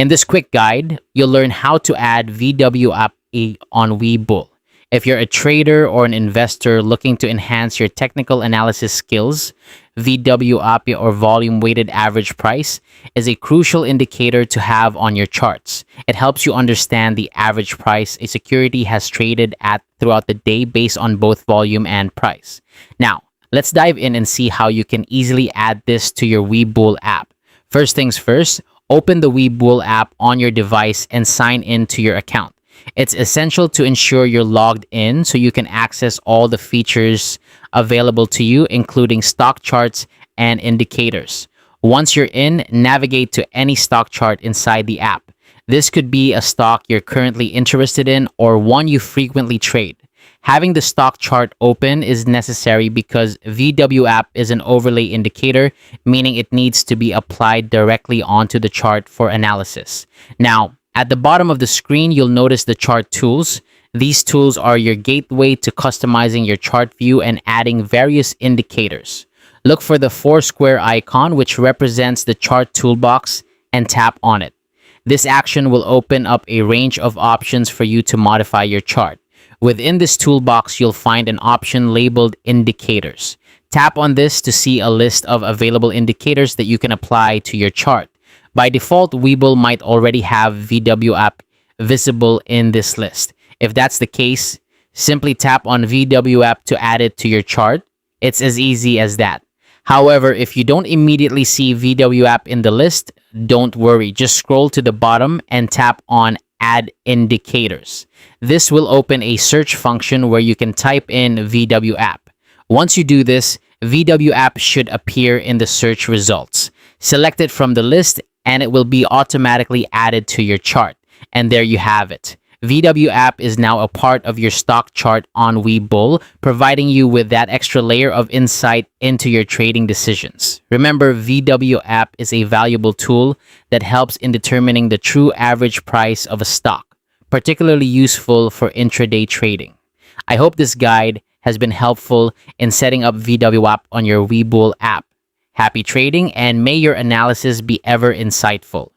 In this quick guide, you'll learn how to add Vwap on Webull. If you're a trader or an investor looking to enhance your technical analysis skills, Vwap or volume weighted average price is a crucial indicator to have on your charts. It helps you understand the average price a security has traded at throughout the day based on both volume and price. Now, let's dive in and see how you can easily add this to your Webull app. First things first, open the Webull app on your device and sign in to your account. It's essential to ensure you're logged in so you can access all the features available to you, including stock charts and indicators. Once you're in, navigate to any stock chart inside the app. This could be a stock you're currently interested in or one you frequently trade. Having the stock chart open is necessary because Vwap is an overlay indicator, meaning it needs to be applied directly onto the chart for analysis. Now, at the bottom of the screen, you'll notice the chart tools. These tools are your gateway to customizing your chart view and adding various indicators. Look for the 4 square icon, which represents the chart toolbox, and tap on it. This action will open up a range of options for you to modify your chart. Within this toolbox, you'll find an option labeled Indicators. Tap on this to see a list of available indicators that you can apply to your chart. By default, Webull might already have Vwap visible in this list. If that's the case, simply tap on Vwap to add it to your chart. It's as easy as that. However, if you don't immediately see Vwap in the list, don't worry. Just scroll to the bottom and tap on Add Indicators. This will open a search function where you can type in Vwap. Once you do this, Vwap should appear in the search results. Select it from the list and it will be automatically added to your chart. And there you have it. Vwap is now a part of your stock chart on Webull, providing you with that extra layer of insight into your trading decisions. Remember, Vwap is a valuable tool that helps in determining the true average price of a stock, particularly useful for intraday trading. I hope this guide has been helpful in setting up Vwap on your Webull app. Happy trading, and may your analysis be ever insightful.